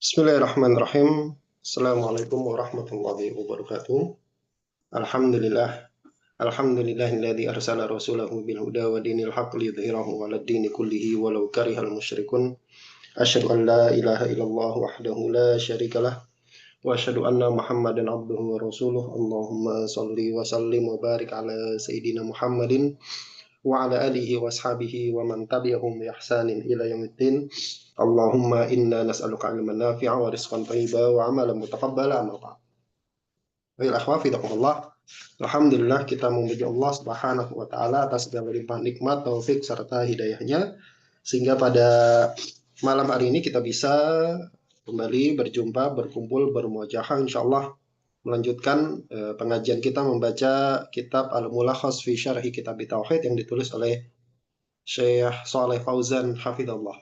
Bismillahirrahmanirrahim. Assalamualaikum warahmatullahi wabarakatuh. Alhamdulillah. Alhamdulillahilladzi arsala rasulahu bil huda wa dinil haqq liyudhhirahu 'alad dini kullihi walau karihal musyrikun. Asyhadu an la ilaha illallah wahdahu la syarikalah wa asyhadu anna Muhammadan abduhu wa rasuluh. Allahumma shalli wa sallim wa barik ala sayyidina Muhammadin wa ala alihi wa ashabihi wa man tabi'ahum bi ihsanin ila yaumiddin. Allahumma inna nas'aluka ilman nafi'a wa rizqan thayyiba wa amalan mutaqabbala amma ba'd. Baiklah akhwah fidakumullah. Alhamdulillah kita memuji Allah Subhanahu wa taala atas segala limpah nikmat, taufik serta hidayahnya sehingga pada malam hari ini kita bisa kembali berjumpa, berkumpul, bermuajahah insyaallah melanjutkan pengajian kita membaca kitab Al-Mulakhas fi Syarhi Kitab Tauhid yang ditulis oleh Syekh Shalih Fauzan hafizallah.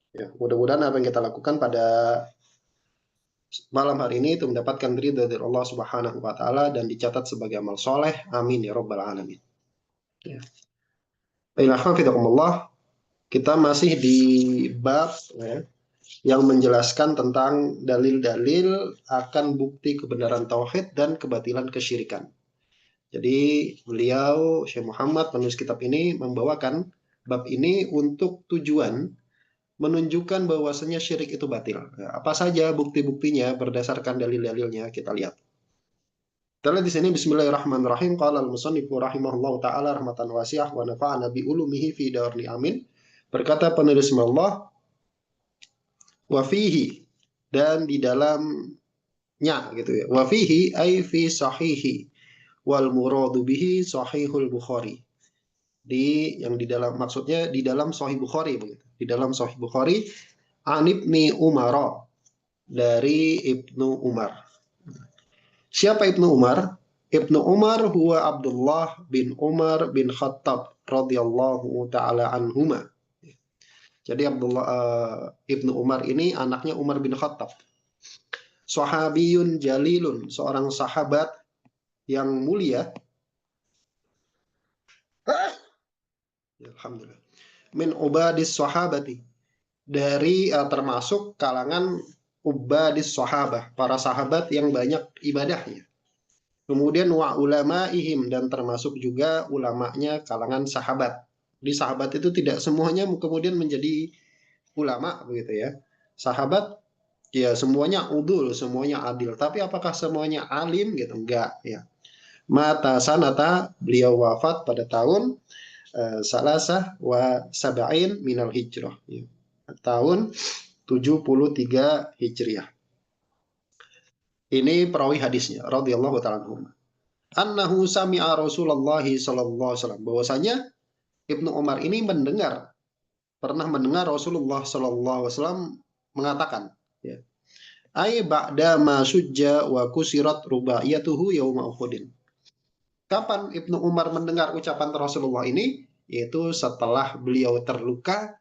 Ya, mudah-mudahan apa yang kita lakukan pada malam hari ini itu mendapatkan ridha dari Allah Subhanahu wa taala dan dicatat sebagai amal soleh. Amin ya rabbal alamin. Ya. Baiklah, kita masih di bab ya, yang menjelaskan tentang dalil-dalil akan bukti kebenaran tauhid dan kebatilan kesyirikan. Jadi beliau Syekh Muhammad penulis kitab ini membawakan bab ini untuk tujuan menunjukkan bahwasanya syirik itu batil. Nah, apa saja bukti-buktinya berdasarkan dalil-dalilnya kita lihat. Kita lihat di sini Bismillahirrahmanirrahim. Qala al-musannifu rahimahullahu taala rahmatan wasi'ah wa nafa'ana bi ulumihi fi darni amin. Berkata penulis Allah wa fihi dan di dalamnya gitu ya. Wa fihi ay fi sahihi wal muradu bihi sahihul Bukhari. Yang di dalam maksudnya di dalam Sahih Bukhari begitu. Di dalam Sahih Bukhari an Ibni Umar dari Ibnu Umar. Siapa Ibnu Umar? Ibnu Umar huwa Abdullah bin Umar bin Khattab radhiyallahu taala anhuma. Jadi Ibnu Umar ini anaknya Umar bin Khattab. Sahabiyun jalilun, seorang sahabat yang mulia. Alhamdulillah. Min ubadis sahabati, dari termasuk kalangan ubadis sahabah, para sahabat yang banyak ibadahnya. Kemudian wa ulamaihim, dan termasuk juga ulamanya kalangan sahabat. Di sahabat itu tidak semuanya kemudian menjadi ulama begitu ya. Sahabat ya semuanya udul, semuanya adil, tapi apakah semuanya alim gitu? Enggak ya. Mata sanata, beliau wafat pada tahun salasah wa sab'in minal hijrah ya. Tahun 73 Hijriah. Ini perawi hadisnya radhiyallahu taala anhu. Annahu sami'a Rasulullah sallallahu alaihi wasallam, bahwasanya Ibnu Umar ini pernah mendengar Rasulullah sallallahu alaihi wasallam mengatakan ya. Ai ba'da ma sujja wa kusirat rubaiyatuhu yauma Uhudin. Kapan Ibnu Umar mendengar ucapan Rasulullah ini? Yaitu setelah beliau terluka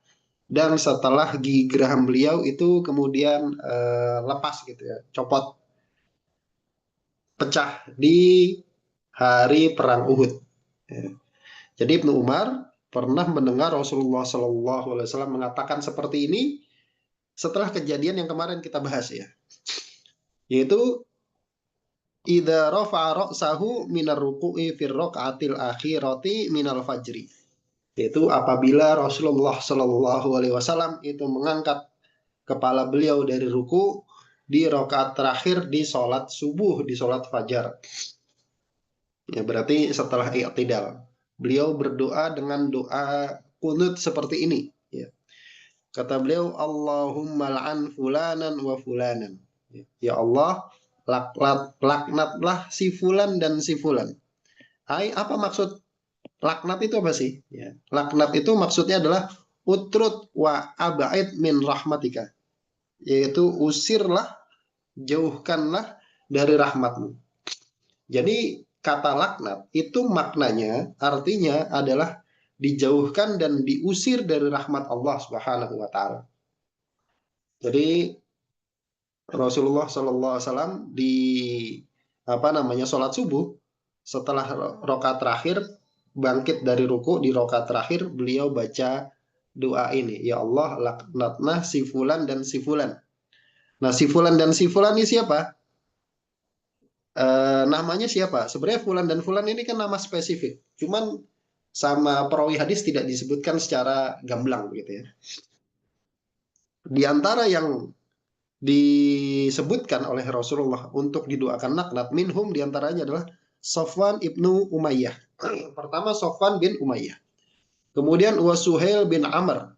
dan setelah gigi geraham beliau itu kemudian lepas gitu ya, copot, pecah di hari perang Uhud. Ya. Jadi Ibnu Umar pernah mendengar Rasulullah SAW mengatakan seperti ini setelah kejadian yang kemarin kita bahas ya, yaitu idza rafa'a ra'sahu minar ruku'i fir raq'atil akhirati minal fajri. Yaitu apabila Rasulullah SAW itu mengangkat kepala beliau dari ruku di rakaat terakhir di sholat subuh, di sholat fajar. Ya berarti setelah i'tidal. Beliau berdoa dengan doa kunut seperti ini. Ya. Kata beliau, Allahumma la'an fulanan wa fulanan. Ya Allah, laknatlah si fulan dan si fulan. Apa maksud laknat itu apa sih? Ya. Laknat itu maksudnya adalah utrud wa aba'id min rahmatika. Yaitu usirlah, jauhkanlah dari rahmatmu. Jadi kata laknat itu maknanya, artinya adalah dijauhkan dan diusir dari rahmat Allah Subhanahu wa taala. Jadi Rasulullah SAW di sholat subuh setelah rakaat terakhir bangkit dari ruku, di rakaat terakhir beliau baca doa ini, ya Allah laknatna si fulan dan si fulan. Nah, si fulan dan si fulan ini siapa? Namanya siapa? Sebenarnya fulan dan fulan ini kan nama spesifik. Cuman sama perawi hadis tidak disebutkan secara gamblang begitu ya. Di antara yang disebutkan oleh Rasulullah untuk didoakan laknat minhum diantaranya adalah Sofwan ibnu Umayyah. Pertama Sofwan bin Umayyah. Kemudian Wasuhail bin Amr.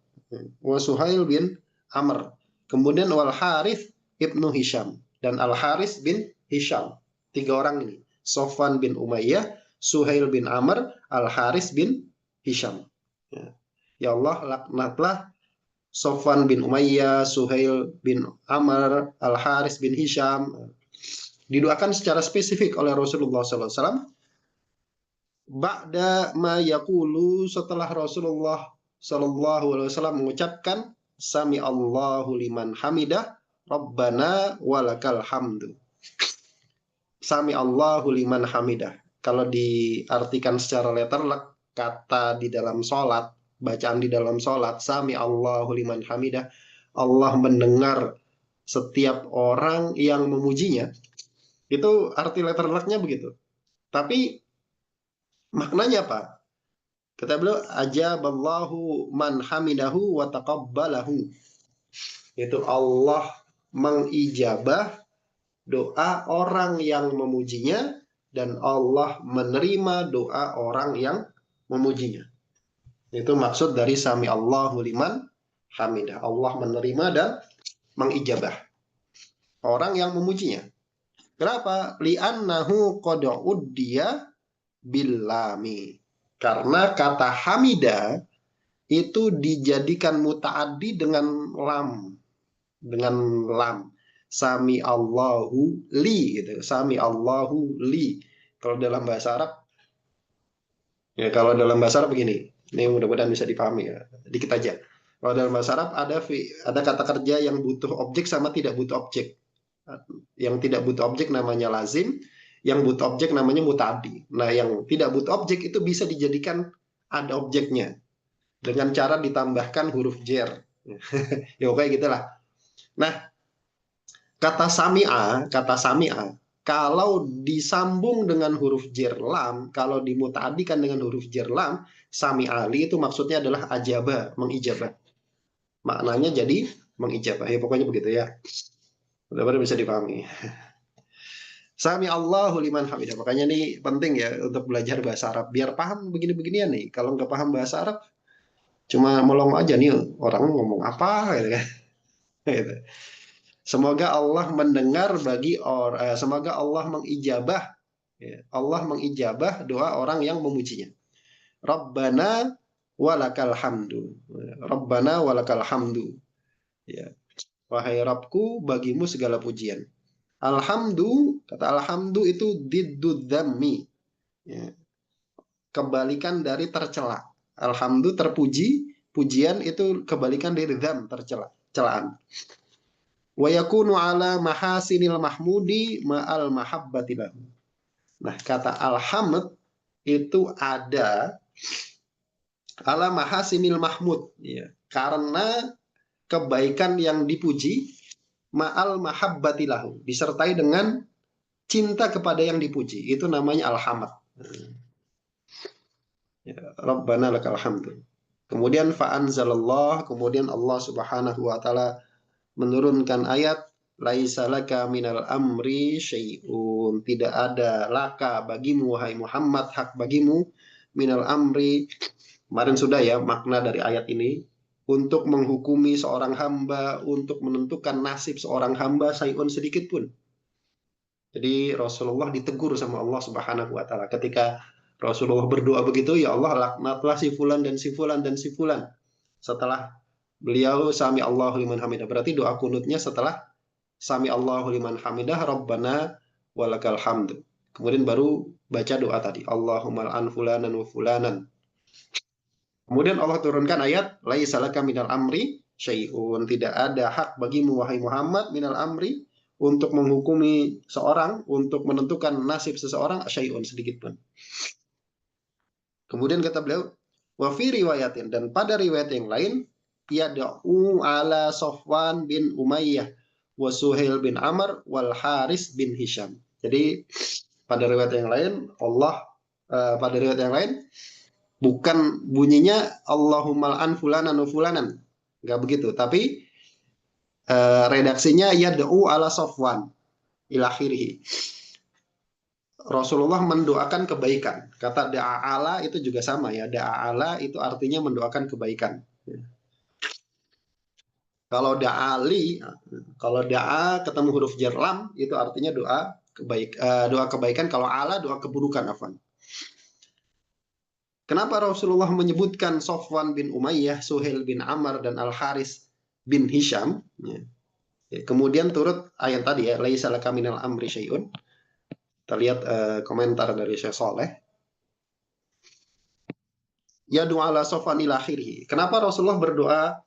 Wasuhail bin Amr. Kemudian Wal Harith ibnu Hisham dan Al Harith bin Hisham. Tiga orang ini. Sofwan bin Umayyah, Suhail bin Amr, Al Harith bin Hisham. Ya, ya Allah laknatlah Sofwan bin Umayyah, Suhail bin Amr, Al Harith bin Hisham. Didoakan secara spesifik oleh Rasulullah SAW. Ba'da ma yakulu setelah Rasulullah SAW mengucapkan Sami Allahu liman hamidah Rabbana walakal hamdu. Sami Allahu liman hamidah. Kalau diartikan secara letterlek, kata di dalam sholat, bacaan di dalam sholat, Sami Allahu liman hamidah, Allah mendengar setiap orang yang memujinya. Itu arti letterleknya begitu. Tapi maknanya apa? Kata beliau, ajaballahu man hamidahu wa taqabbalahu. Itu Allah mengijabah doa orang yang memujinya dan Allah menerima doa orang yang memujinya. Itu maksud dari Sami Allahu liman hamidah. Allah menerima dan mengijabah orang yang memujinya. Kenapa? Li'annahu qad uddiya billami. Karena kata hamida itu dijadikan muta'addi dengan lam. Dengan lam. Sami Allahu li gitu. Sami Allahu li. Kalau dalam bahasa Arab ya kalau dalam bahasa Arab begini. Ini mudah-mudahan bisa dipahami ya. Dikit aja. Kalau dalam bahasa Arab ada kata kerja yang butuh objek sama tidak butuh objek. Yang tidak butuh objek namanya lazim, yang butuh objek namanya muta'addi. Nah, yang tidak butuh objek itu bisa dijadikan ada objeknya dengan cara ditambahkan huruf jer. Ya kayak gitulah. Nah, kata sami'a, kalau disambung dengan huruf jer lam, kalau dimuta'addikan dengan huruf jer lam, sami'ali itu maksudnya adalah ajaba, mengijabah. Maknanya jadi mengijabah. Ya pokoknya begitu ya. Mudah-mudahan bisa dipahami. Sami Allahu liman hamidah. Makanya ini penting ya untuk belajar bahasa Arab. Biar paham begini-beginian nih. Kalau nggak paham bahasa Arab, cuma melong aja nih orang ngomong apa gitu kan. Gitu. Semoga Allah mendengar semoga Allah mengijabah ya, Allah mengijabah doa orang yang memujinya. Rabbana walakal hamdu. Rabbana walakal hamdu. Ya. Wahai Rabbku, bagimu segala pujian. Alhamdu, kata alhamdu itu diddud dzammi. Ya. Kebalikan dari tercela. Alhamdu terpuji, pujian itu kebalikan dari dzam, tercela, celaan. Wa yakunu ala mahasinil mahmudi ma'al mahabbati lahu. Nah, kata alhamd itu ada ala mahasinil mahmud ya. Karena kebaikan yang dipuji ma'al mahabbati lahu, disertai dengan cinta kepada yang dipuji. Itu namanya alhamd. Ya, Rabbana lakal hamdu. Kemudian fa'anzalallah, kemudian Allah Subhanahu wa taala menurunkan ayat laisa laka minal amri syai'un. Tidak ada laka bagimu wahai Muhammad, hak bagimu minal amri. Kemarin sudah ya makna dari ayat ini untuk menghukumi seorang hamba, untuk menentukan nasib seorang hamba syai'un sedikit pun. Jadi Rasulullah ditegur sama Allah Subhanahu wa taala ketika Rasulullah berdoa begitu, ya Allah laknatlah si fulan dan si fulan dan si fulan. Setelah beliau sami Allahu liman hamidah. Berarti doa kunutnya setelah sami Allahu liman hamidah Rabbana walakal hamd. Kemudian baru baca doa tadi. Allahumma an fulanan wa fulanan. Kemudian Allah turunkan ayat laisa laka minal amri syai'un. Tidak ada hak bagimu wahai Muhammad minal amri untuk menghukumi seorang, untuk menentukan nasib seseorang syai'un sedikit pun. Kemudian kata beliau, wa fi riwayatin, dan pada riwayat yang lain, yad'u ala Sofwan bin Umayyah wa Suhail bin Amr wal Haris bin Hisham. Jadi pada riwayat yang lain pada riwayat yang lain bukan bunyinya Allahumma an fulanan wa fulanan. Enggak begitu, tapi redaksinya yad'u ala Safwan ila akhirih. Rasulullah mendoakan kebaikan. Kata da'ala itu juga sama ya. Da'ala itu artinya mendoakan kebaikan. Kalau da'ali, kalau da'a ketemu huruf jar lam itu artinya doa kebaikan. Kalau ala doa keburukan, afwan. Kenapa Rasulullah menyebutkan Safwan bin Umayyah, Suhail bin Amr dan Al Haris bin Hisham? Kemudian turut ayat tadi ya, laisa laka minal amri syai'un. Kita lihat komentar dari Syekh Saleh. Ya doa ala Safwan ila akhirih. Kenapa Rasulullah berdoa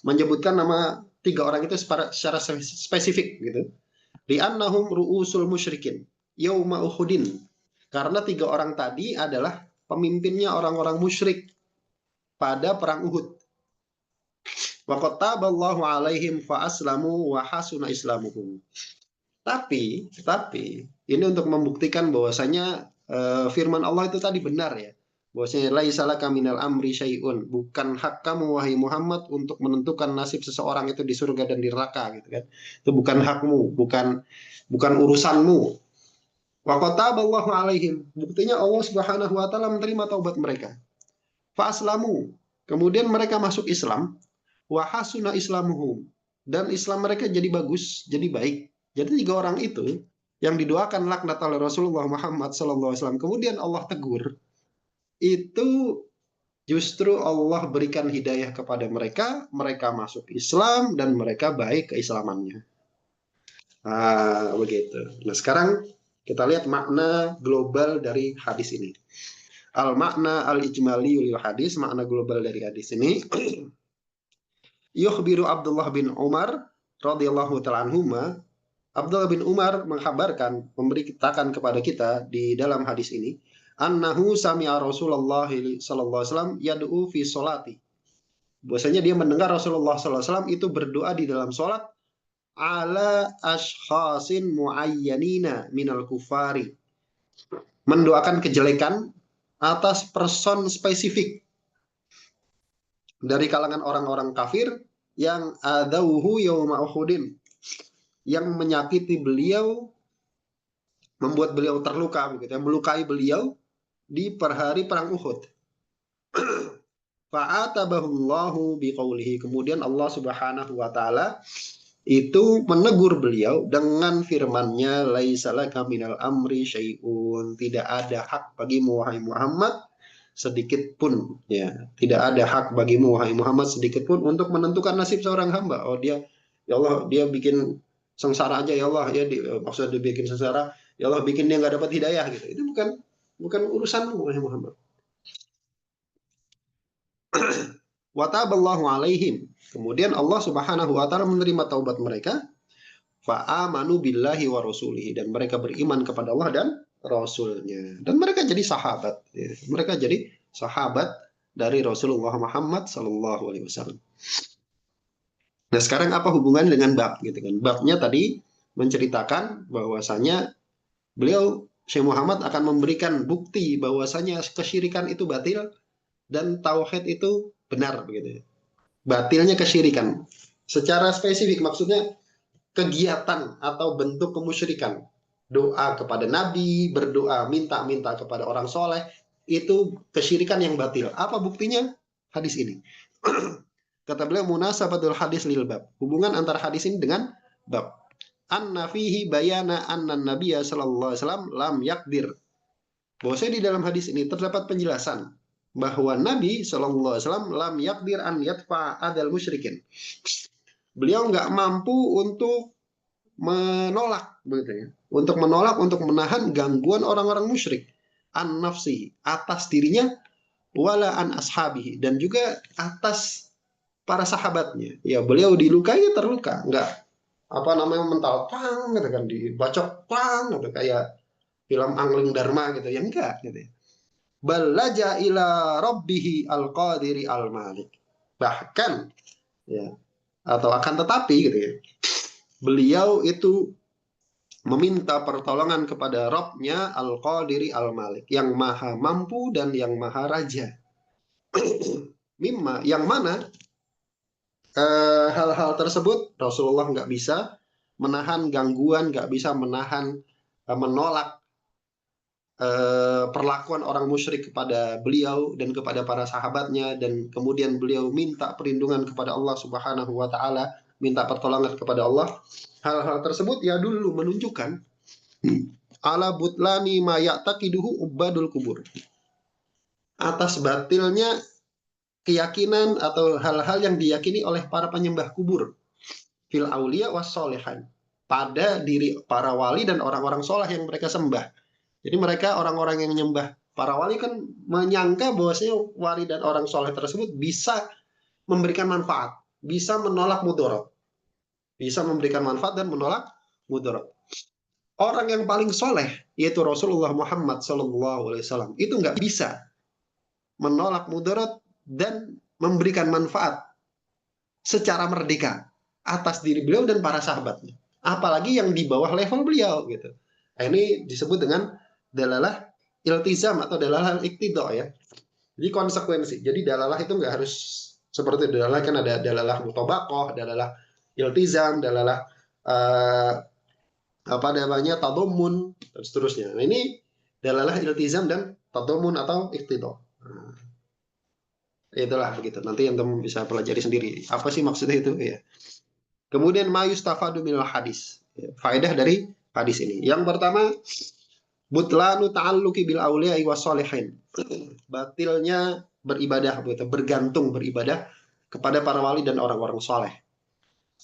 menyebutkan nama 3 orang itu secara spesifik gitu? Li'annahum ru'usul musyrikin yauma Uhudin. Karena 3 orang tadi adalah pemimpinnya orang-orang musyrik pada perang Uhud. Wa qataballahu alaihim fa aslamu wa hasuna islamuhum. Tapi ini untuk membuktikan bahwasanya firman Allah itu tadi benar ya. Bahwasanya laisa laka minal amri syai'un, bukan hak kamu wahai Muhammad untuk menentukan nasib seseorang itu di surga dan di neraka gitu kan. Itu bukan hakmu, bukan urusanmu. Wa qataballahu alaihim, buktinya Allah Subhanahu wa taala menerima taubat mereka. Fa aslamu, kemudian mereka masuk Islam, wa hasuna islamuhum, dan Islam mereka jadi bagus, jadi baik. Jadi 3 orang itu yang didoakan laknat oleh Rasulullah Muhammad SAW, kemudian Allah tegur, itu justru Allah berikan hidayah kepada mereka, mereka masuk Islam dan mereka baik keislamannya. Begitu. Nah sekarang kita lihat makna global dari hadis ini. Al-makna al-ijmali lil hadis, makna global dari hadis ini. Yukhbiru Abdullah bin Umar radhiyallahu ta'ala anhuma. Abdullah bin Umar mengkabarkan, memberitakan kepada kita di dalam hadis ini, annahu sami'a Rasulullah sallallahu alaihi wasallam yad'u fi sholati. Bahwasanya dia mendengar Rasulullah sallallahu alaihi wasallam itu berdoa di dalam salat ala ashkhasin muayyanina minal kufari. Mendoakan kejelekan atas person spesifik dari kalangan orang-orang kafir yang adauhu yauma Uhudin, yang menyakiti beliau, membuat beliau terluka begitu, yang melukai beliau di perhari perang Uhud. Fa'atabahullahu biqaulihi, kemudian Allah Subhanahu wa taala itu menegur beliau dengan firman-Nya, laisa laka minal amri syai'un, tidak ada hak bagimu wahai Muhammad sedikit pun, ya, tidak ada hak bagimu wahai Muhammad sedikit pun untuk menentukan nasib seorang hamba. Oh dia, ya Allah, dia bikin sengsara aja ya Allah, ya maksudnya dia bikin sengsara, ya Allah bikin dia nggak dapat hidayah gitu. Itu bukan urusanmu wahai Muhammad. Wa taballahu alaihim, kemudian Allah Subhanahu wa taala menerima taubat mereka. Fa amanu billahi wa rasulihi, dan mereka beriman kepada Allah dan Rasulnya, dan mereka jadi sahabat, ya. Mereka jadi sahabat dari Rasulullah Muhammad Sallallahu Alaihi Wasallam. Nah sekarang apa hubungan dengan bab gitu kan? Babnya tadi menceritakan bahwasanya beliau Syekh Muhammad akan memberikan bukti bahwasanya kesyirikan itu batil dan tauhid itu benar begitu. Batilnya kesyirikan secara spesifik, maksudnya kegiatan atau bentuk kemusyrikan, doa kepada Nabi, berdoa minta-minta kepada orang soleh, itu kesyirikan yang batil. Apa buktinya? Hadis ini. Kata beliau, munasabatul hadis lil bab, hubungan antara hadis ini dengan bab. Anna fihi bayana anna nabiyya sallallahu alaihi wasallam lam yakdir. Bahwasanya di dalam hadis ini terdapat penjelasan bahwa Nabi sallallahu alaihi wasallam lam yakdir an yatfa adal musyrikin. Beliau nggak mampu untuk menolak, begitu ya, untuk menahan gangguan orang-orang musyrik, an nafsi, atas dirinya, wala an ashabihi, dan juga atas para sahabatnya. Ya beliau dilukai, terluka, nggak apa namanya mental pang gitu kan, dibacok pang gitu kayak film Angling Dharma gitu ya, enggak gitu ya. Balaja ila rabbihi al-qadiri al-malik, bahkan ya, atau akan tetapi gitu ya, beliau itu meminta pertolongan kepada Rabb-nya Al-Qadiri Al-Malik, yang maha mampu dan yang maha raja. Mimma, yang mana hal-hal tersebut Rasulullah nggak bisa menahan gangguan, nggak bisa menahan menolak perlakuan orang musyrik kepada beliau dan kepada para sahabatnya, dan kemudian beliau minta perlindungan kepada Allah Subhanahu wa taala, minta pertolongan kepada Allah. Hal-hal tersebut ya dulu menunjukkan ala butlani ma ya'taqiduhu ubadul kubur, atas batilnya keyakinan atau hal-hal yang diyakini oleh para penyembah kubur, fil aulia was solehan, pada diri para wali dan orang-orang soleh yang mereka sembah. Jadi mereka orang-orang yang menyembah para wali kan menyangka bahwasanya wali dan orang soleh tersebut bisa memberikan manfaat, bisa menolak mudarat, bisa memberikan manfaat dan menolak mudarat. Orang yang paling soleh yaitu Rasulullah Muhammad SAW itu nggak bisa menolak mudarat dan memberikan manfaat secara merdeka atas diri beliau dan para sahabatnya, apalagi yang di bawah level beliau gitu. Nah, ini disebut dengan dalalah iltizam atau dalalah iktidha ya. Jadi konsekuensi. Jadi dalalah itu nggak harus seperti dalalah, kan ada dalalah mutabaqah, dalalah iltizam, dalalah apa namanya tadammun dan seterusnya. Nah, ini dalalah iltizam dan tadammun atau iktidha. Nah, itulah begitu. Nanti yang teman bisa pelajari sendiri. Apa sih maksudnya itu ya. Kemudian ma yustafadu minal hadis. Ya, faedah dari hadis ini. Yang pertama, butlanu ta'alluqi bil auliya'i wassalihin. Batilnya beribadah, bergantung beribadah kepada para wali dan orang-orang soleh.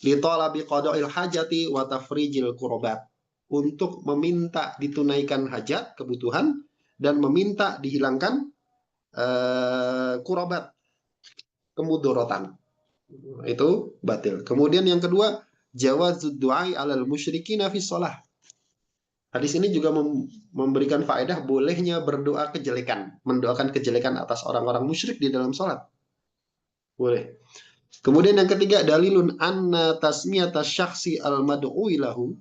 Li talabi qada'il hajati wa tafrijil kurobat. Untuk meminta ditunaikan hajat, kebutuhan, dan meminta dihilangkan kurobat, kemudorotan. Itu batil. Kemudian yang kedua, jawazud du'ai alal musyrikina fi shalah. Hadis ini juga memberikan faedah bolehnya berdoa kejelekan, mendoakan kejelekan atas orang-orang musyrik di dalam salat. Boleh. Kemudian yang ketiga, dalilun anna tasmiyata syakhsi al-mad'u lahu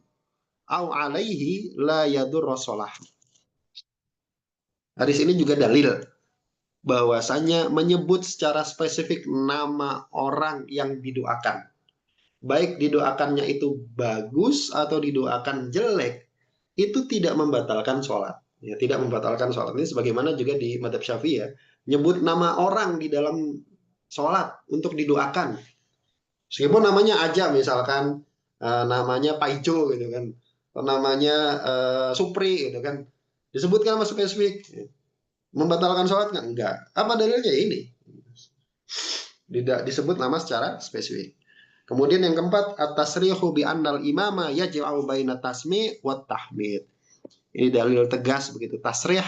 au alaihi la yadurra shalah. Hadis ini juga dalil bahwasanya menyebut secara spesifik nama orang yang didoakan, baik didoakannya itu bagus atau didoakan jelek, itu tidak membatalkan sholat. Ya, tidak membatalkan sholat. Ini sebagaimana juga di madhab Syafi'i ya, nyebut nama orang di dalam sholat untuk didoakan. Meskipun namanya aja, misalkan namanya Paijo gitu kan, atau namanya Supri gitu kan, disebutkan sama spesifik. Membatalkan sholat kan? Enggak. Apa dalilnya ini? Tidak disebut nama secara spesifik. Kemudian yang keempat, at-tasrihu bi annal imama yaj'al baina tasmi' wa tahmid. Ini dalil tegas begitu, tasrih,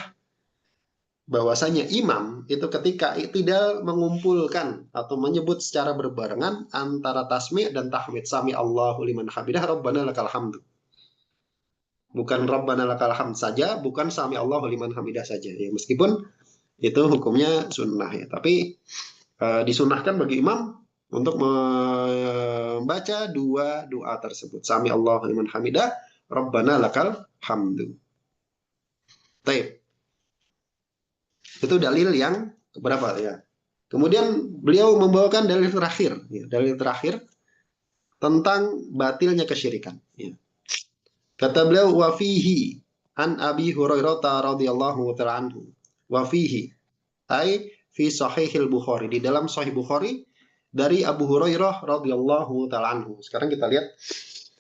bahwasanya imam itu ketika tidak mengumpulkan atau menyebut secara berbarengan antara tasmi' dan tahmid, sami Allahu liman hamidah, rabbana lakal hamdu. Bukan rabbana lakal hamd saja, bukan sami Allahu liman hamidah saja. Ya, meskipun itu hukumnya sunnah ya, tapi disunahkan bagi imam untuk membaca dua doa tersebut, sami Allahu liman hamidah, rabbana lakal hamdu. Baik. Itu dalil yang berapa ya. Kemudian beliau membawakan dalil terakhir, ya, dalil terakhir tentang batilnya kesyirikan. Ya. Kata beliau, wa fihi an Abi Hurairah radhiyallahu ta'ala anhu. Wa fihi ai fi sahihil Bukhari, di dalam sahih Bukhari dari Abu Hurairah radhiyallahu ta'ala anhu. Sekarang kita lihat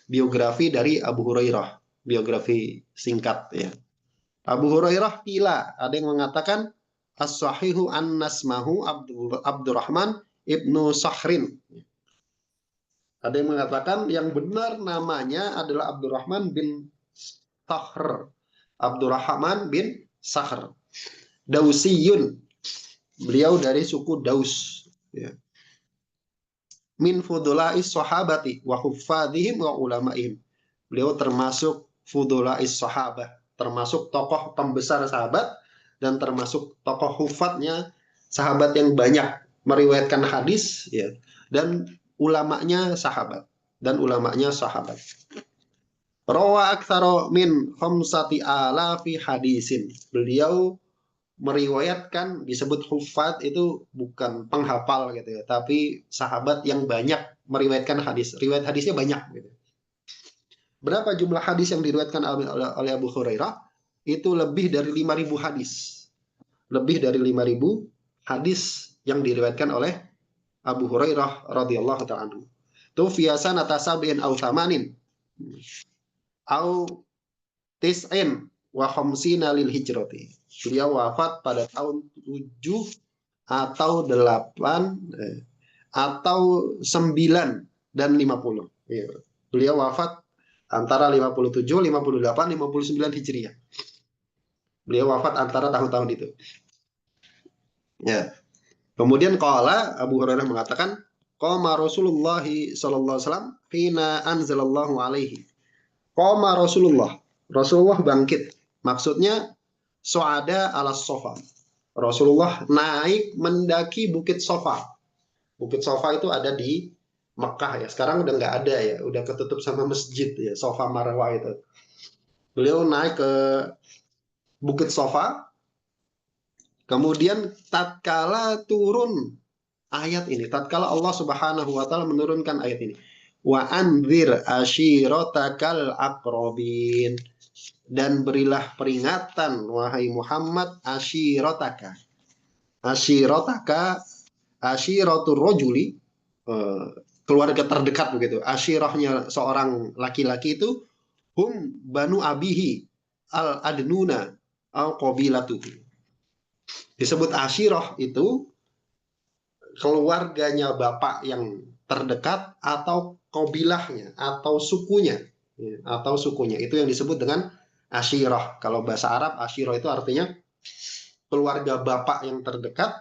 biografi dari Abu Hurairah, biografi singkat ya. Abu Hurairah kila, ada yang mengatakan as-sahihu an nasmahu Abdurrahman ibnu Sakhrin. Ada yang mengatakan yang benar namanya adalah Abdurrahman bin Sakhr. Abdurrahman bin Sakhr. Dausiyun. Beliau dari suku Daus. Ya. Min fudula'is sahabati wa huffadhihim wa ulama'ihim. Beliau termasuk fudula'is sahabat, termasuk tokoh pembesar sahabat dan termasuk tokoh hufadnya sahabat yang banyak meriwayatkan hadis ya, dan ulamanya sahabat dan ulamanya sahabat. Rawa aktsara min khamsati alafi hadisin. Beliau meriwayatkan, disebut hufat itu bukan penghafal gitu ya, tapi sahabat yang banyak meriwayatkan hadis. Riwayat hadisnya banyak gitu. Berapa jumlah hadis yang diriwayatkan oleh Abu Hurairah? Itu lebih dari 5.000 hadis. Lebih dari 5.000 hadis yang diriwayatkan oleh Abu Hurairah radhiyallahu ta'ala anhu. Tufiya sanata sab'in au thamanin au tis'in wa khamsina lil hijrati. Beliau wafat pada tahun 7 atau 8 atau 9 dan 50. Ya. Beliau wafat antara 57, 58, 59 Hijriah. Beliau wafat antara tahun-tahun itu. Ya. Kemudian qala Abu Hurairah mengatakan, qama Rasulullah sallallahu alaihi wasallam hina anzalallahu alaihi. Qama Rasulullah. Rasulullah bangkit. Maksudnya su'ada ala sofa. Rasulullah naik mendaki Bukit Sofa. Bukit Sofa itu ada di Mekah ya. Sekarang udah nggak ada ya. Udah ketutup sama masjid ya. Sofa Marwa itu. Beliau naik ke Bukit Sofa. Kemudian tatkala turun ayat ini, tatkala Allah Subhanahu wa taala menurunkan ayat ini, wa anzir ashiratakal aqrabin, dan berilah peringatan wahai Muhammad ashirotaka. Ashiratur rojuli, keluarga terdekat begitu. Ashirahnya seorang laki-laki itu banu abihi al adnuna al qabilatuhu. Disebut ashirah itu keluarganya bapak yang terdekat atau kabilahnya atau sukunya, itu yang disebut dengan ashirah. Kalau bahasa Arab ashirah itu artinya keluarga bapak yang terdekat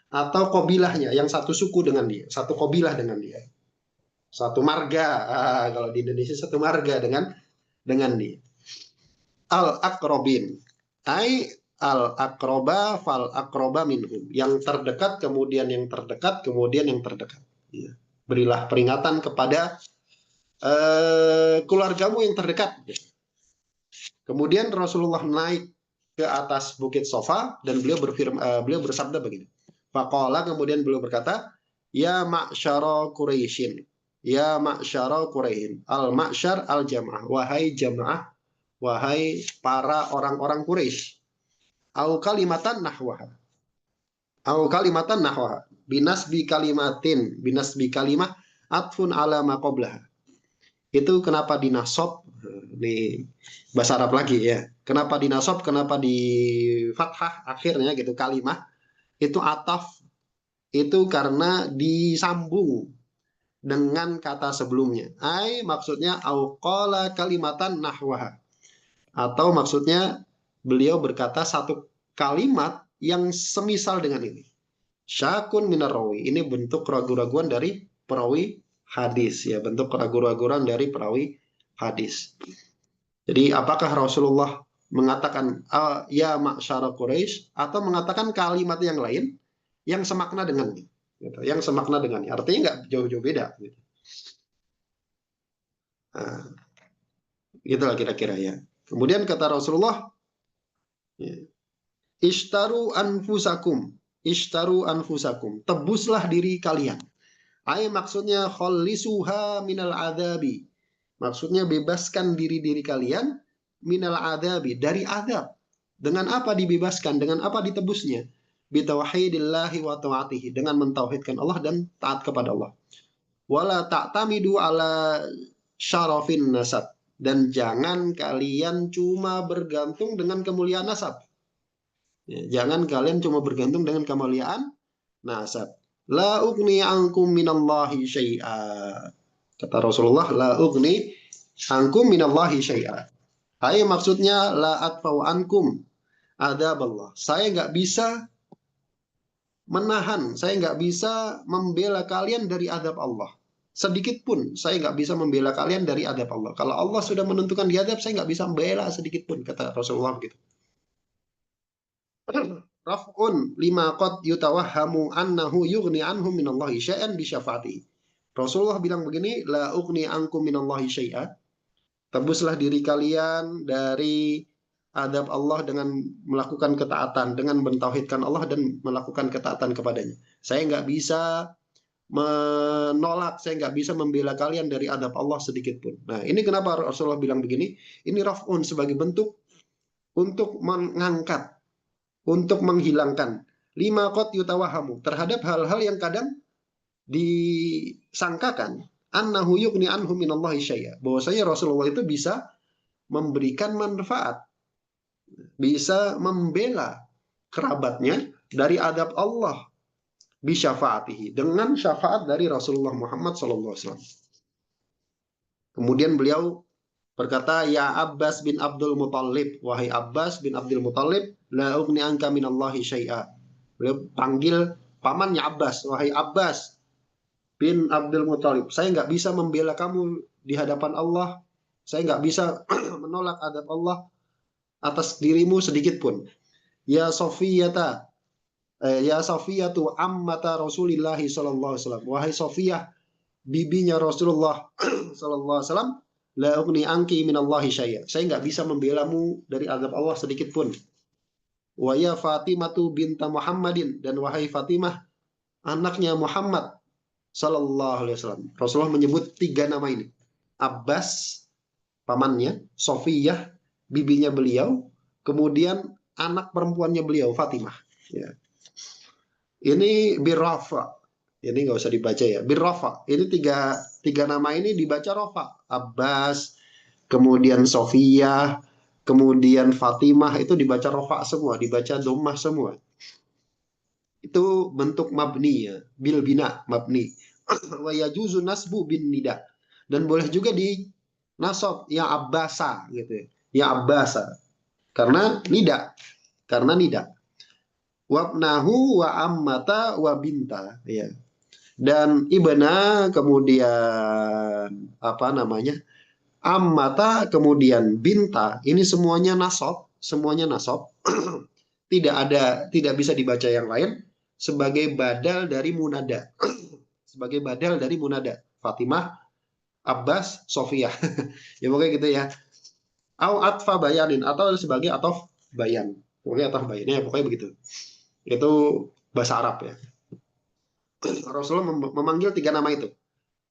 atau kabilahnya yang satu suku dengan dia, satu kabilah dengan dia, satu marga. Kalau di Indonesia satu marga dengan dia. Al akrobin, al akroba fal akroba minhum, yang terdekat kemudian yang terdekat kemudian yang terdekat. Ya. Berilah peringatan kepada keluargamu yang terdekat. Kemudian Rasulullah naik ke atas Bukit Sofa dan beliau bersabda begini. Faqala, kemudian beliau berkata, ya ma'syara Quraisyin, ya ma'syara Quraisyin, al ma'syar al jamaah, wahai jamaah, wahai para orang-orang Quraisy. Au kalimatan nahwaha. Au kalimatan nahwaha. Binasbi kalimah atfun ala ma qablaha. Itu kenapa dinasob, di bahasa Arab lagi ya. Kenapa dinasob, kenapa di fathah akhirnya gitu kalimah. Itu ataf, itu karena disambung dengan kata sebelumnya. Maksudnya au qala kalimatan nahwaha. Atau maksudnya beliau berkata satu kalimat yang semisal dengan ini. Syakun minarawi. Ini bentuk keraguan-raguan dari perawi hadis ya, bentuk keraguan-raguan dari perawi hadis. Jadi apakah Rasulullah mengatakan ya ma'syara Quraisy atau mengatakan kalimat yang lain yang semakna dengannya, gitu. Yang semakna dengannya. Artinya nggak jauh-jauh beda. Gitu. Nah, itulah kira-kira ya. Kemudian kata Rasulullah, ishtaru anfusakum, tebuslah diri kalian. Maksudnya khallisuha minal adabi. Maksudnya bebaskan diri-diri kalian minal adabi, dari adab. Dengan apa dibebaskan? Dengan apa ditebusnya? Bitauhidillahi wa ta'atihi, dengan mentauhidkan Allah dan taat kepada Allah. Wala ta'tamidu ala syarafin nasab, dan jangan kalian cuma bergantung dengan kemuliaan nasab. Jangan kalian cuma bergantung dengan kemuliaan nasab. La ugni ankum minallahi syai'a. Kata Rasulullah, la ugni ankum minallahi syai'a. Maksudnya la atfau ankum adaballah. Saya nggak bisa menahan, saya nggak bisa membela kalian dari adab Allah. Sedikit pun saya nggak bisa membela kalian dari adab Allah. Kalau Allah sudah menentukan diadab, saya nggak bisa membela sedikit pun, kata Rasulullah begitu. Raf'un lima qad yutawahhamu annahu yughni anhum minallahi syai'an bi syafa'ati. Rasulullah bilang begini, la ughni ankum minallahi syai'a. Tebuslah diri kalian dari adab Allah dengan melakukan ketaatan, dengan mentauhidkan Allah dan melakukan ketaatan kepadanya. Saya nggak bisa menolak, saya nggak bisa membela kalian dari adab Allah sedikit pun. Nah, ini kenapa Rasulullah bilang begini? Ini raf'un sebagai bentuk untuk mengangkat, untuk menghilangkan lima qad yutawahamu terhadap hal-hal yang kadang disangkakan annahu yughni anhu minallahi syai'a. Bahwasanya Rasulullah itu bisa memberikan manfaat, bisa membela kerabatnya dari adab Allah bisyafaatihi, dengan syafaat dari Rasulullah Muhammad SAW. Kemudian beliau berkata, ya Abbas bin Abdul Muthalib, wahai Abbas bin Abdul Muthalib, la ugni anka minallahi syai'a. Beliau panggil pamannya Abbas, wahai Abbas bin Abdul Muthalib, saya nggak bisa membela kamu di hadapan Allah, saya nggak bisa menolak adab Allah atas dirimu sedikit pun. Ya Sofiyata, ya Sofiyatu ammata Rasulillahi sallallahu alaihi wasallam, wahai Sofiyah, bibinya Rasulullah sallallahu alaihi wasallam, la ugni anki minallahi syai'a. Saya nggak bisa membelamu dari adab Allah sedikit pun. Wa ya Fatimatu binta Muhammadin, dan wahai Fatimah, anaknya Muhammad sallallahu alaihi wasallam. Rasulullah menyebut tiga nama ini. Abbas, pamannya, Sofiyah, bibinya beliau, kemudian anak perempuannya beliau, Fatimah. Ya. Ini birrafa. Ini nggak usah dibaca ya. Birrafa. Ini tiga nama ini dibaca rofa. Abbas, kemudian Sofiyah, kemudian Fatimah, itu dibaca rofa semua, dibaca dhammah semua. Itu bentuk mabni ya, bil bina, mabni. Wa yajuzu nasbu bin nida. Dan boleh juga di nasab ya Abbasa gitu ya. Ya Abbasa. Karena nida. Karena nida. Wabnahu wa ammata wa binta ya. Dan ibna kemudian apa namanya? Ammata kemudian binta, ini semuanya nasab, semuanya nasab. Tidak bisa dibaca yang lain sebagai badal dari munada. Sebagai badal dari munada. Fatimah, Abbas, Sofiyah. Ya pokoknya gitu ya. Au atfa bayanin, atau sebagai atof bayan. Pokoknya atof bayan ya, pokoknya begitu. Itu bahasa Arab ya. Rasulullah memanggil tiga nama itu.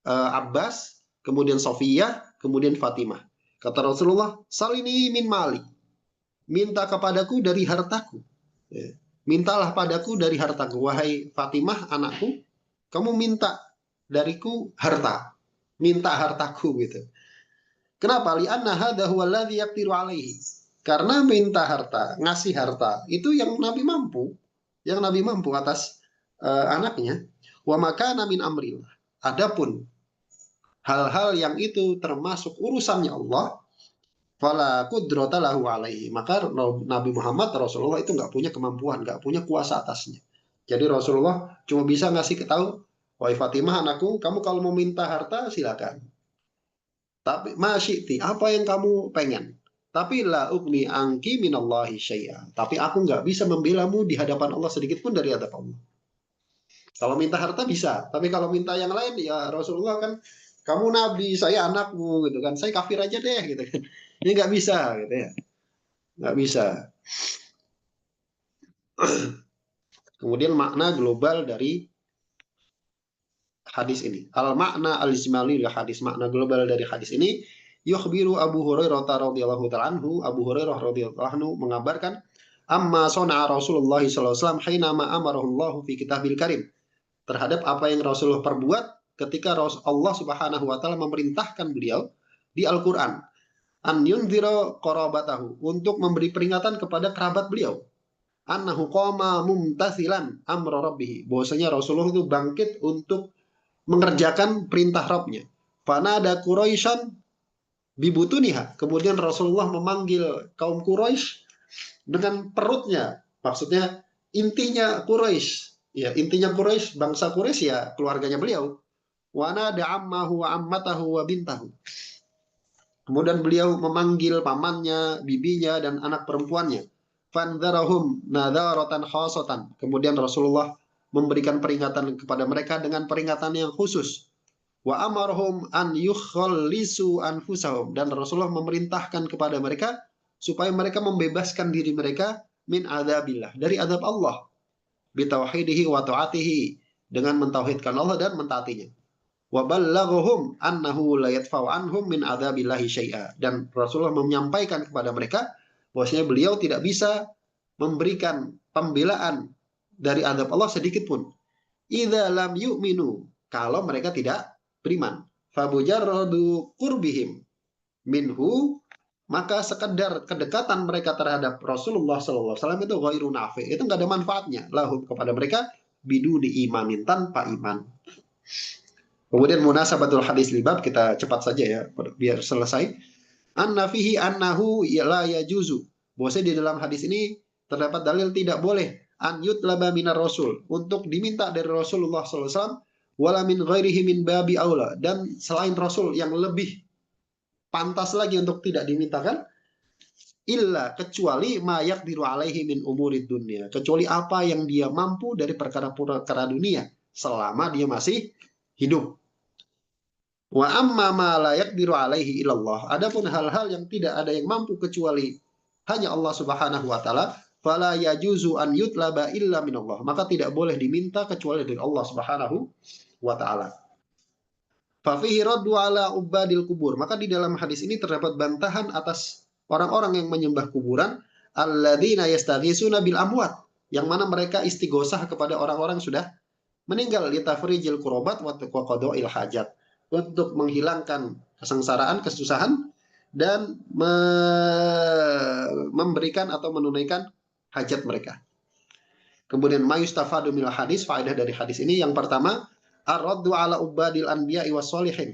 Abbas, kemudian Sofiyah, kemudian Fatimah. Kata Rasulullah, salini min mali. Minta kepadaku dari hartaku. Ya. Mintalah padaku dari hartaku. Wahai Fatimah, anakku, kamu minta dariku harta. Minta hartaku gitu. Kenapa? Li'anna hadha huwa alladhi yaqdiru alaihi. Karena minta harta, ngasih harta, itu yang Nabi mampu. Yang Nabi mampu atas anaknya. Wa makana min amrillah. Adapun hal-hal yang itu termasuk urusannya Allah, fala qudrata lahu alaihi. Maka Nabi Muhammad Rasulullah itu nggak punya kemampuan, nggak punya kuasa atasnya. Jadi Rasulullah cuma bisa ngasih tahu, wahai Fatimah anakku, kamu kalau mau minta harta silakan. Tapi masyiti, apa yang kamu pengen? Tapi la ugni angki minallahi syai'a. Tapi aku nggak bisa membelamu di hadapan Allah sedikit pun dari adab Allah. Kalau minta harta bisa, tapi kalau minta yang lain ya Rasulullah kan, kamu nabi, saya anakmu gitu kan, saya kafir aja deh gitu kan. Ini nggak bisa gitu ya, nggak bisa. Kemudian makna global dari hadis ini, al makna al ismali hadis, makna global dari hadis ini, yukhbiru Abu Hurairah radhiyallahu ta'ala anhu, Abu Hurairah radhiyallahu anhu mengabarkan, amma sana'a Rasulullah sallallahu alaihi wasallam hina ma amarahu Allah fi kitabil karim, terhadap apa yang Rasulullah perbuat ketika Allah Subhanahu wa taala memerintahkan beliau di Al-Qur'an, an yunzira qarabatahu, untuk memberi peringatan kepada kerabat beliau, annahu qama mumtasilan amra rabbih, bahwasanya Rasulullah itu bangkit untuk mengerjakan perintah Rabbnya. Fanada Quraisyan bibutuniha, kemudian Rasulullah memanggil kaum Quraisy dengan perutnya, maksudnya intinya Quraisy. Ya, intinya Quraisy, bangsa Quraisy ya keluarganya beliau. Wa nada ammahu wa ammatahu wa bintahu. Kemudian beliau memanggil pamannya, bibinya, dan anak perempuannya. Fandarahum nadharatan khasatan. Kemudian Rasulullah memberikan peringatan kepada mereka dengan peringatan yang khusus. Wa amarhum an yukhallisu anfusahum, dan Rasulullah memerintahkan kepada mereka supaya mereka membebaskan diri mereka min adzabillah, dari adab Allah, bitauhidihi wa taatihi, dengan mentauhidkan Allah dan mentaatinya. Wa ballaghahum annahu la yadfa'u anhum min adzabillahi syai'a, dan Rasulullah menyampaikan kepada mereka bahwasanya beliau tidak bisa memberikan pembelaan dari adab Allah sedikit pun. Idza lam yu'minu, kalau mereka tidak beriman. Fabujarradu qurbihim minhu, maka sekedar kedekatan mereka terhadap Rasulullah SAW itu ghairu nafi, itu nggak ada manfaatnya lahum kepada mereka, bidu di imanin, tanpa iman. Kemudian munasabatul hadis libab, kita cepat saja ya biar selesai. Anna fihi annahu la yajuzu, bahwasanya di dalam hadis ini terdapat dalil tidak boleh an yutlaba minar rasul, untuk diminta dari Rasulullah SAW, wala min ghairihi min babi aula, dan selain Rasul yang lebih pantas lagi untuk tidak dimintakan, illa, kecuali ma yaqdiru alaihi min umurid dunia, kecuali apa yang dia mampu dari perkara-perkara dunia selama dia masih hidup. Wa amma ma la yaqdiru alaihi illallah, adapun hal-hal yang tidak ada yang mampu kecuali hanya Allah Subhanahu wa taala, fala yajuzu an yutlaba illa minallah, maka tidak boleh diminta kecuali dari Allah Subhanahu wa taala. Fa fihi raddu ala ubadil kubur, maka di dalam hadis ini terdapat bantahan atas orang-orang yang menyembah kuburan, alladzina yastaghisuna bil amwat, yang mana mereka istighosah kepada orang-orang sudah meninggal, li tafrijil kurobat wa qada'il hajat, untuk menghilangkan kesengsaraan, kesusahan, dan memberikan atau menunaikan hajat mereka. Kemudian mayustafadu minal hadis, faedah dari hadis ini yang pertama, ar-raddu ala ubadil anbiya'i was solihin,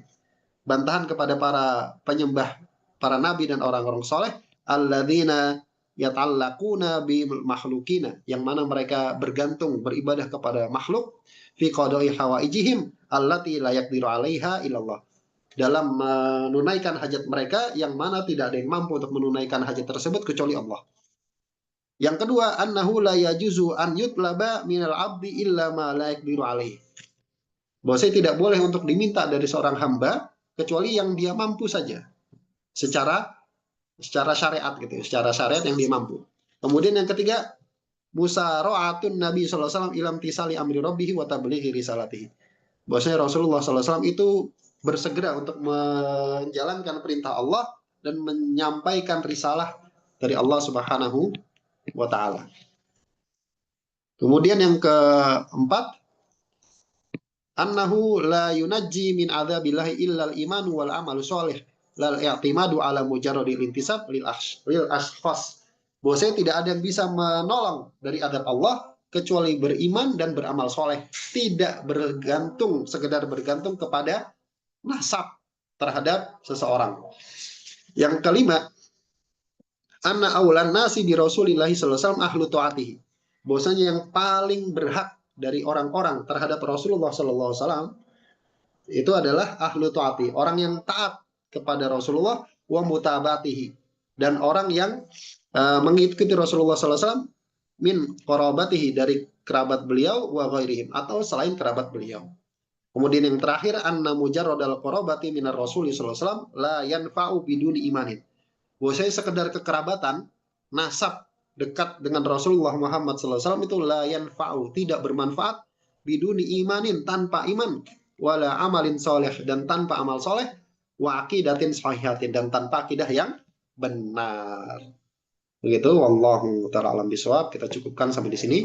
bantahan kepada para penyembah, para nabi dan orang-orang soleh, alladzina yata'allaquna bi makhlukina, yang mana mereka bergantung, beribadah kepada makhluk, fi qada'i hawaijihim allati la yaqdiru 'alaiha illallah, dalam menunaikan hajat mereka yang mana tidak ada yang mampu untuk menunaikan hajat tersebut kecuali Allah. Yang kedua, annahu la yajuzu an yutlaba minal 'abdi illa ma la yaqdiru 'alaihi, bahwasanya tidak boleh untuk diminta dari seorang hamba kecuali yang dia mampu saja, secara syariat gitu, secara syariat yang dia mampu. Kemudian yang ketiga, musara'atun Nabi sallallahu alaihi wasallam ilam tisali amri rabbih wa tablighi risalatihi, bahwasanya Rasulullah sallallahu alaihi wasallam itu bersegera untuk menjalankan perintah Allah dan menyampaikan risalah dari Allah Subhanahu wa taala. Kemudian yang keempat, annahu la yunajji min adzabillahi illa al-iman wal amalu shalih lal i'timadu ala mujarradil intisab lil ashkhas, bahwasanya tidak ada yang bisa menolong dari adab Allah kecuali beriman dan beramal soleh, tidak bergantung, sekedar bergantung kepada nasab terhadap seseorang. Yang kelima, anna awlan nasi bi Rasulillahi sallallahu alaihi wasallam ahlu taatihi, bahwasanya yang paling berhak dari orang-orang terhadap Rasulullah sallallahu alaihi wasallam itu adalah ahlu taati, orang yang taat kepada Rasulullah, wa mutabatihi, dan orang yang mengikuti Rasulullah sallallahu alaihi wasallam, min qarabatihi, dari kerabat beliau, wa ghairihim, atau selain kerabat beliau. Kemudian yang terakhir, anna mujarradal qarabati minar Rasul sallallahu alaihi wasallam la yanfa'u biduni imanin, bahwasanya sekedar kekerabatan, nasab dekat dengan Rasulullah Muhammad sallallahu alaihi wasallam itu la yanfa'u, tidak bermanfaat, biduni imanin, tanpa iman, wala amalin soleh, dan tanpa amal soleh, wa aqidatin sahihatin, dan tanpa akidah yang benar. Begitu, wallahu ta'ala alam bisawab. Kita cukupkan sampai di sini.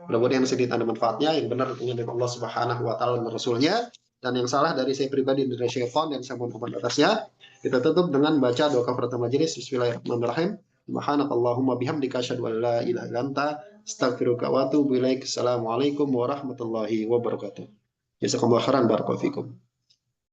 Mudah-mudahan yang sedikit ada manfaatnya, yang benar tentunya dari Allah Subhanahu wa taala dan Rasulnya, dan yang salah dari saya pribadi dari syaitan dan saya mohon ampun atasnya. Kita tutup dengan baca doa kafaratul majelis. Bismillahirrahmanirrahim. Subhanakallahumma bihamdika asyhadu an la ilaha illa anta astaghfiruka wa atubu ilaik. Assalamualaikum warahmatullahi wabarakatuh. Jazakumullahu khairan, barakallahu fikum.